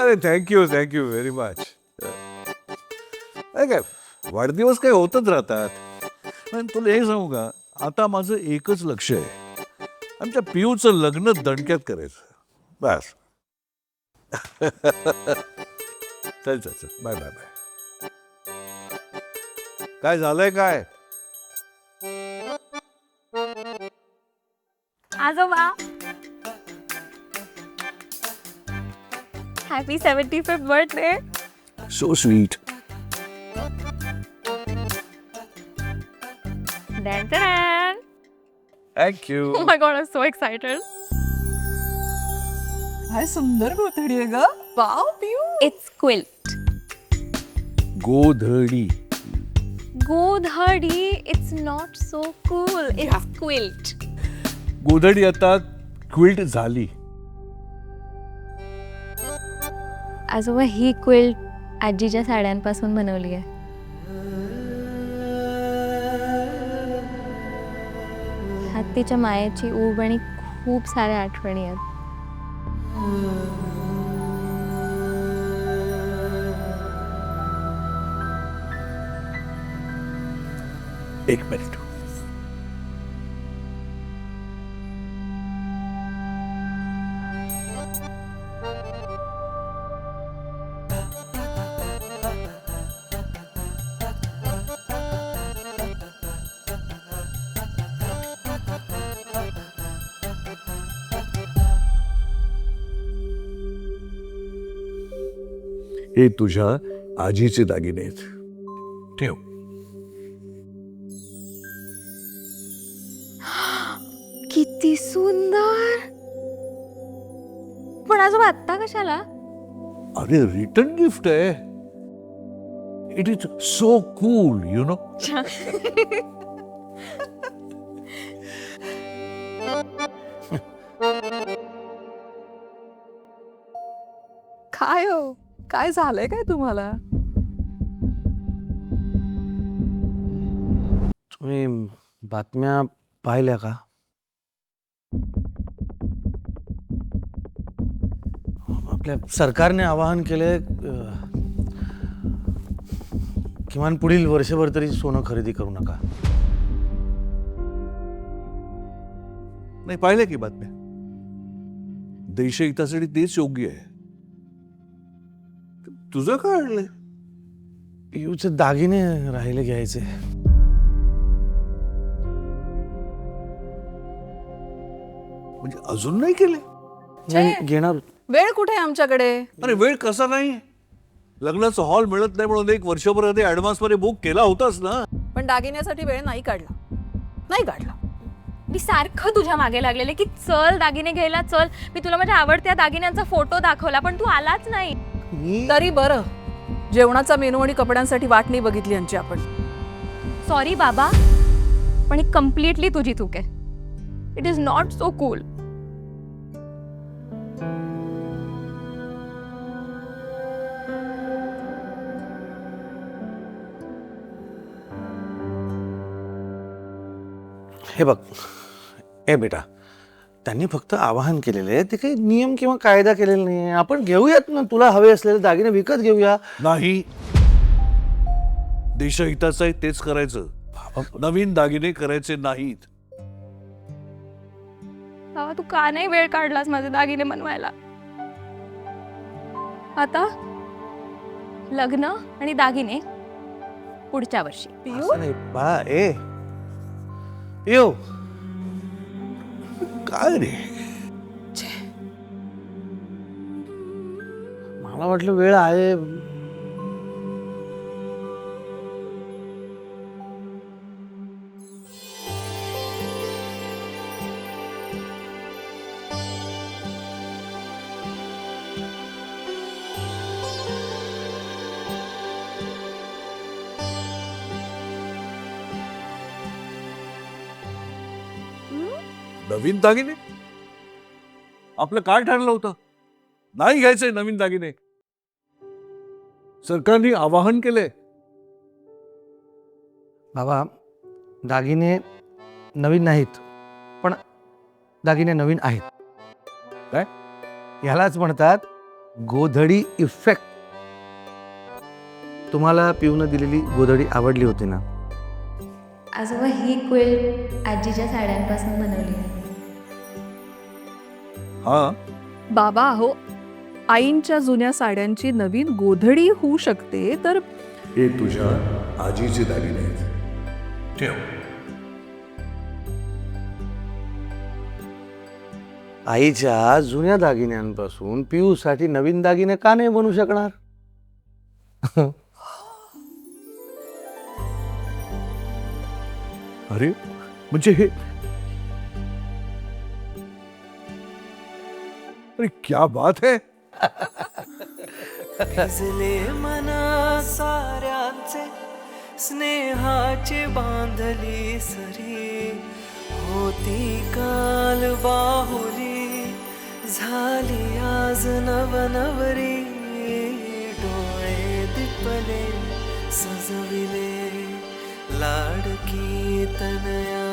अरे thank you very much. काय वाढदिवस काही होतच राहतात. पण तुला हे सांगू का, आता माझं एकच लक्ष आहे, आमच्या पियूचं लग्न दणक्यात करायचं बस. चल चल चल, बाय बाय बाय. काय झालंय काय? आजोबा, happy 75th birthday. So sweet. Thank you. Oh my god, I'm so excited. काय सुंदर गोधडी आहे ग. वाव पिऊ. It's quilt. गोधडी. Godhadi, it's not so cool. It's quilt. गोधडी आता क्विल्ट झाली. आजोबा, ही क्विल्ट आजीच्या साड्यांपासून बनवली आहे. ह्यात तिच्या मायेची ऊब आणि खूप साऱ्या आठवणी आहेत. एक मिनिट. हे तुझ्या आजीचे दागिने आहेत. ठेव. किती सुंदर. पण आजोबा आत्ता कशाला? अरे रिटर्न गिफ्ट आहे. It is so cool you know. काय हो, काय झालंय काय तुम्हाला? तुम्ही बातम्या पाहिल्या का? आपल्या सरकारने आवाहन केले किमान पुढील वर्षभर तरी सोनं खरेदी करू नका. नाही पाहिलं की बातम्या. देशहितासाठी तेच योग्य आहे. तुझं काय आणलंय? पियूचे दागिने राहिले घ्यायचे. म्हणजे अजून नाही केले? नाही, घेणार. वेळ कुठे आहे आमच्याकडे? अरे वेळ कसा नाही? लग्नाचा हॉल मिळत नाही म्हणून एक वर्षभर आधी ऍडव्हान्स मध्ये बुक केला होतास ना. पण दागिन्यासाठी वेळ नाही काढला. नाही काढला. मी सारखं तुझ्या मागे लागलेले की चल दागिने घ्यायला चल. मी तुला माझ्या आवडत्या दागिन्यांचा फोटो दाखवला पण तू आलाच नाही. तरी बरं, जेवणाचा मेनू आणि कपड्यांसाठी वाट नाही बघितली यांची आपण. सॉरी बाबा, पण ही कम्प्लिटली तुझी चूक आहे. It is not so cool. हे बघ, ए बेटा, त्यांनी फक्त आवाहन केलेले, ते काही नियम किंवा कायदा केलेला नाही. आपण घेऊयात ना, तुला हवे असलेले दागिने विकत घेऊया. नाही, देशहिताचं आहे तेच करायचं. नवीन दागिने करायचे नाहीत. बाबा, तू का नाही वेळ काढलास माझे दागिने बनवायला? आता लग्न आणि दागिने पुढच्या वर्षी. असं नाही बा. येऊ काय रे? मला वाटलं वेळ आहे. नवीन दागिने? आपलं काय ठरलं होतं? नाही घ्यायचंय नवीन दागिने. सरकारने आवाहन केले. बाबा, दागिने नवीन नाहीत, पण दागिने नवीन आहेत. काय? यालाच म्हणतात गोधडी इफेक्ट. तुम्हाला पिऊनं दिलेली गोधडी आवडली होती ना? आजोबा ही क्विल्ट आजीच्या साड्यांपासून बनवली आहे. हा बाबा हो, आईंच्या जुन्या साड्यांची नवीन गोधडी होऊ शकते तर हे तुझ्या आजीचे दागिने आहेत. ठेव. आईच्या जुन्या दागिन्यांपासून पिऊसाठी नवीन दागिने का नाही बनू शकणार? अरे म्हणजे हे, अरे क्या बात है. भिजले मना साऱ्यांचे स्नेहाची बांधली सरी होती काल बाहुली झाली आज नवनवरी डोळे दिपले सजविले लाडकी तनया